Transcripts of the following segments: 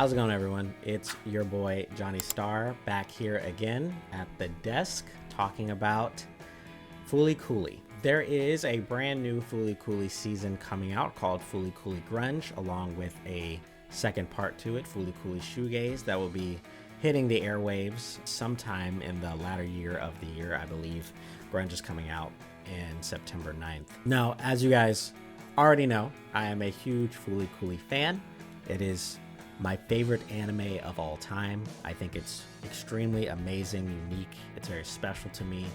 How's it going, everyone? It's your boy Johnny Star back here again at the desk talking about Fooly Cooly. There is a brand new Fooly Cooly season coming out called Fooly Cooly Grunge, along with a second part to it, Fooly Cooly Shoegaze, that will be hitting the airwaves sometime in the latter year of the year. I believe Grunge is coming out in September 9th. Now, as you guys already know, I am a huge Fooly Cooly fan. It is my favorite anime of all time. I think it's extremely amazing, unique. It's very special to me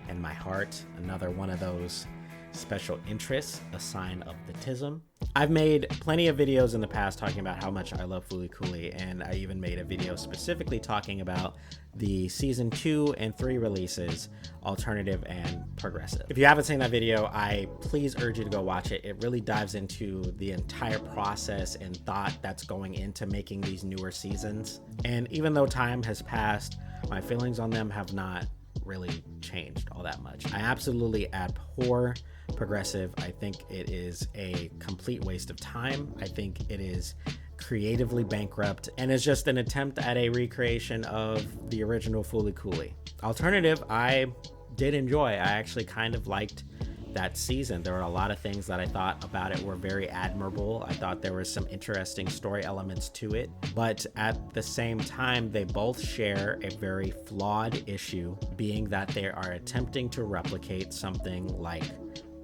and my heart. Another one of those special interests, a sign of the tism. I've made plenty of videos in the past talking about how much I love Fooly Cooly, and I even made a video specifically talking about the season 2 and 3 releases, alternative and progressive. If you haven't seen that video, I please urge you to go watch it. It really dives into the entire process and thought that's going into making these newer seasons. And even though time has passed, my feelings on them have not really changed all that much. I absolutely abhor progressive. I think it is a complete waste of time. I think it is creatively bankrupt and is just an attempt at a recreation of the original Fooly Cooly. Alternative, I did enjoy. I actually kind of liked that season. There were a lot of things that I thought about it were very admirable. I thought there were some interesting story elements to it, but at the same time, they both share a very flawed issue, being that they are attempting to replicate something like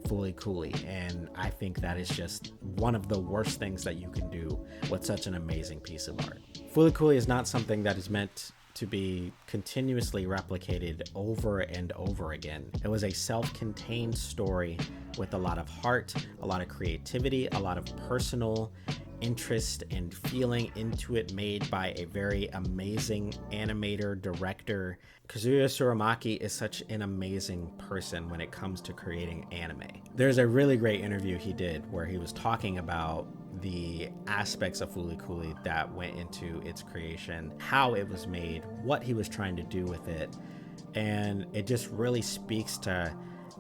Fooly Cooly, and I think that is just one of the worst things that you can do with such an amazing piece of art. Fooly Cooly is not something that is meant to be continuously replicated over and over again. It was a self-contained story with a lot of heart, a lot of creativity, a lot of personal interest and feeling into it, made by a very amazing animator, director. Kazuya Tsurumaki is such an amazing person when it comes to creating anime. There's a really great interview he did where he was talking about the aspects of Fooly Cooly that went into its creation, how it was made, what he was trying to do with it, and it just really speaks to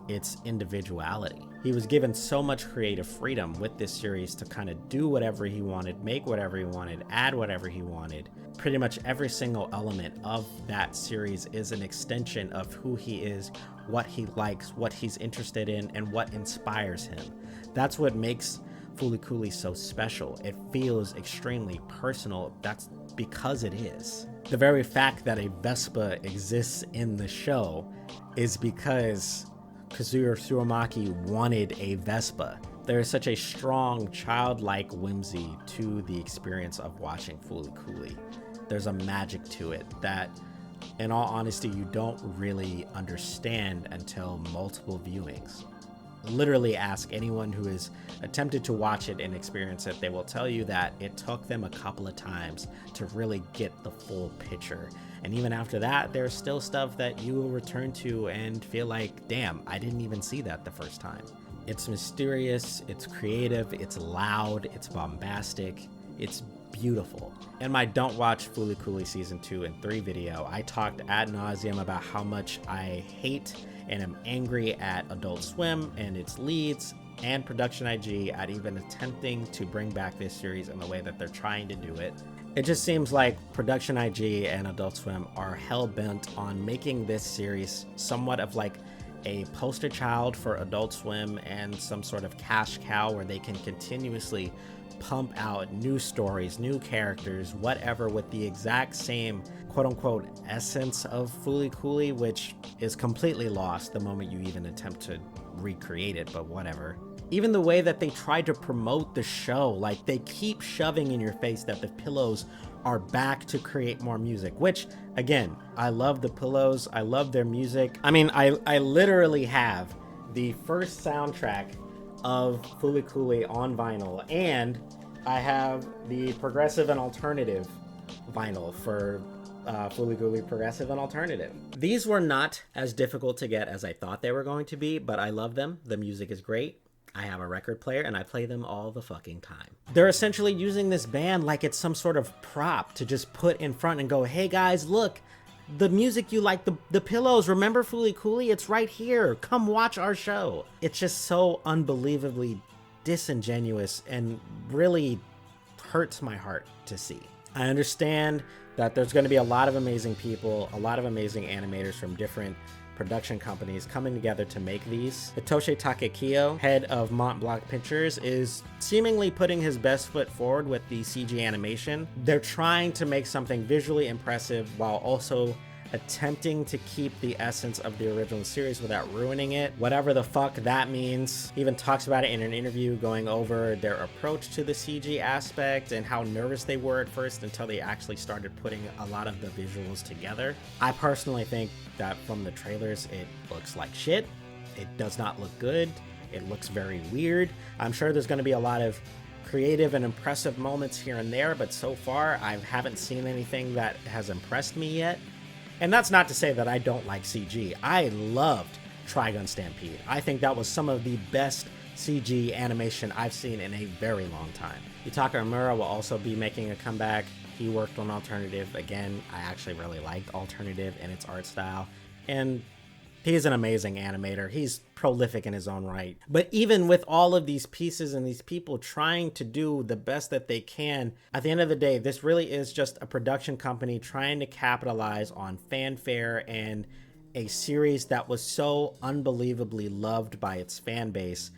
its individuality. He was given so much creative freedom with this series to kind of do whatever he wanted, make whatever he wanted, add whatever he wanted. Pretty much every single element of that series is an extension of who he is, what he likes, what he's interested in, and what inspires him. That's what makes Fooly Cooly so special. It feels extremely personal. That's because it is. The very fact that a Vespa exists in the show is because Kazuya Tsurumaki wanted a Vespa. There is such a strong childlike whimsy to the experience of watching Fooly Cooly. There's a magic to it that, in all honesty, you don't really understand until multiple viewings. Literally ask anyone who has attempted to watch it and experience it. They will tell you that it took them a couple of times to really get the full picture. And even after that, there's still stuff that you will return to and feel like, damn, I didn't even see that the first time. It's mysterious, it's creative, it's loud, it's bombastic, it's beautiful. In my Don't Watch Fooly Cooly Season 2 and 3 video, I talked ad nauseum about how much I hate and am angry at Adult Swim and its leads and Production IG at even attempting to bring back this series in the way that they're trying to do it. It just seems like Production IG and Adult Swim are hell-bent on making this series somewhat of like a poster child for Adult Swim and some sort of cash cow where they can continuously pump out new stories, new characters, whatever, with the exact same quote-unquote essence of Fooly Cooly, which is completely lost the moment you even attempt to recreate it, but whatever. Even the way that they try to promote the show, like they keep shoving in your face that the Pillows are back to create more music, which again, I love the Pillows, I love their music. I mean, I literally have the first soundtrack of Fooly Cooly on vinyl, and I have the progressive and alternative vinyl for Fooly Cooly Progressive and Alternative. These were not as difficult to get as I thought they were going to be, but I love them. The music is great. I have a record player and I play them all the fucking time. They're essentially using this band like it's some sort of prop to just put in front and go, hey guys, look, the music you like, the Pillows, remember Fooly Cooly? It's right here. Come watch our show. It's just so unbelievably disingenuous and really hurts my heart to see. I understand that there's going to be a lot of amazing people, a lot of amazing animators from different production companies coming together to make these. Hitoshi Takekiyo, head of Mont Blanc Pictures, is seemingly putting his best foot forward with the CG animation. They're trying to make something visually impressive while also attempting to keep the essence of the original series without ruining it, whatever the fuck that means. He even talks about it in an interview, going over their approach to the CG aspect and how nervous they were at first until they actually started putting a lot of the visuals together. I personally think that from the trailers, it looks like shit. It does not look good. It looks very weird. I'm sure there's going to be a lot of creative and impressive moments here and there, but so far I haven't seen anything that has impressed me yet. And that's not to say that I don't like CG. I loved Trigun Stampede. I think that was some of the best CG animation I've seen in a very long time. Yutaka Amura will also be making a comeback. He worked on Alternative. Again, I actually really liked Alternative and its art style. And he's an amazing animator. He's prolific in his own right. But even with all of these pieces and these people trying to do the best that they can, at the end of the day, this really is just a production company trying to capitalize on fanfare and a series that was so unbelievably loved by its fan base,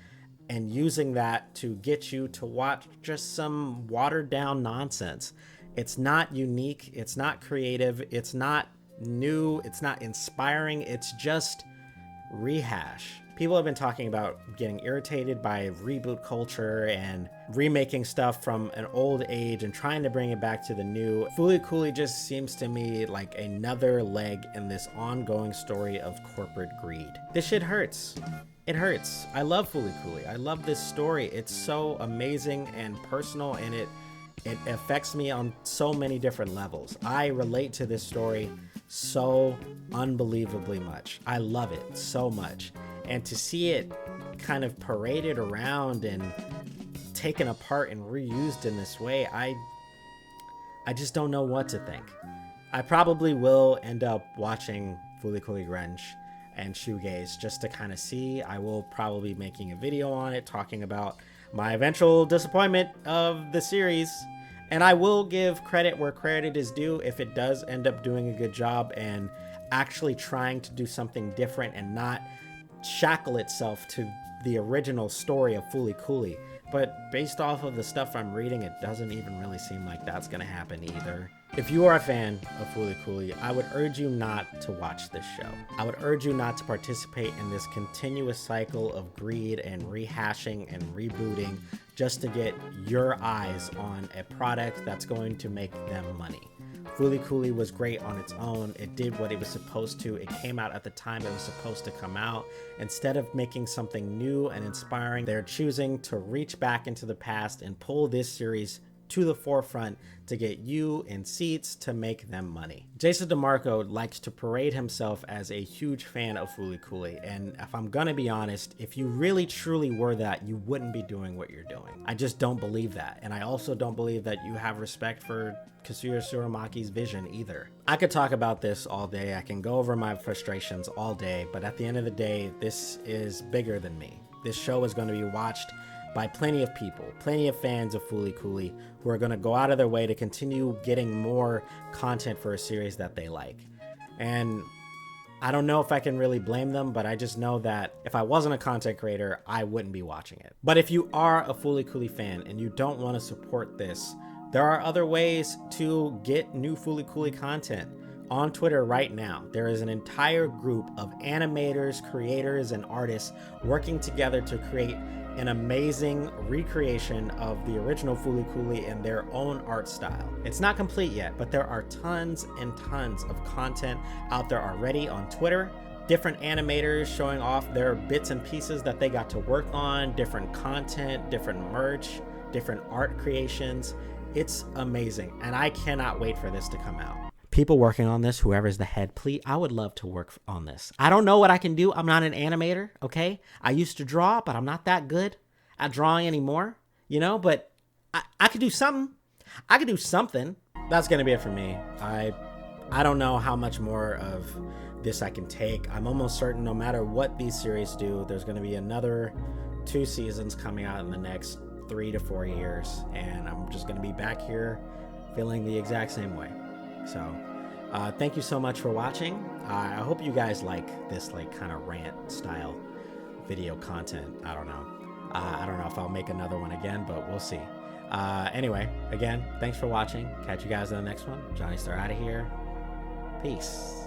and using that to get you to watch just some watered down nonsense. It's not unique. It's not creative. It's not new. It's not inspiring. It's just rehash. People have been talking about getting irritated by reboot culture and remaking stuff from an old age and trying to bring it back to the new. Fooly Cooly just seems to me like another leg in this ongoing story of corporate greed. This shit hurts. It hurts. I love Fooly Cooly. I love this story. It's so amazing and personal, and it affects me on so many different levels. I relate to this story so unbelievably much. I love it so much. And to see it kind of paraded around and taken apart and reused in this way, I just don't know what to think. I probably will end up watching Fooly Cooly Grunge and Shoegaze just to kind of see. I will probably be making a video on it talking about my eventual disappointment of the series. And I will give credit where credit is due if it does end up doing a good job and actually trying to do something different and not shackle itself to the original story of Fooly Cooly. But based off of the stuff I'm reading, it doesn't even really seem like that's going to happen either. If you are a fan of Fooly Cooly, I would urge you not to watch this show. I would urge you not to participate in this continuous cycle of greed and rehashing and rebooting just to get your eyes on a product that's going to make them money. Fooly Cooly was great on its own. It did what it was supposed to. It came out at the time it was supposed to come out. Instead of making something new and inspiring, they're choosing to reach back into the past and pull this series to the forefront to get you in seats to make them money. Jason DeMarco likes to parade himself as a huge fan of Fooly Cooly, and if I'm gonna be honest, if you really truly were that, you wouldn't be doing what you're doing. I just don't believe that, and I also don't believe that you have respect for Kazuya Tsurumaki's vision either. I could talk about this all day, I can go over my frustrations all day, but at the end of the day, this is bigger than me. This show is going to be watched by plenty of people, plenty of fans of Fooly Cooly who are going to go out of their way to continue getting more content for a series that they like. And I don't know if I can really blame them, but I just know that if I wasn't a content creator, I wouldn't be watching it. But if you are a Fooly Cooly fan and you don't want to support this, there are other ways to get new Fooly Cooly content. On Twitter right now, there is an entire group of animators, creators, and artists working together to create an amazing recreation of the original Fooly Cooly in their own art style. It's not complete yet, but there are tons and tons of content out there already on Twitter. Different animators showing off their bits and pieces that they got to work on, different content, different merch, different art creations. It's amazing, and I cannot wait for this to come out. People working on this, whoever's the head, please, I would love to work on this. I don't know what I can do. I'm not an animator, okay? I used to draw, but I'm not that good at drawing anymore, you know? But I could do something. I could do something. That's going to be it for me. I don't know how much more of this I can take. I'm almost certain no matter what these series do, there's going to be another 2 seasons coming out in the next 3 to 4 years. And I'm just going to be back here feeling the exact same way. So thank you so much for watching. I hope you guys like this like kind of rant style video content. I don't know if I'll make another one again, but we'll see. Anyway, again, thanks for watching. Catch you guys in the next one. Johnny Star out of here. Peace.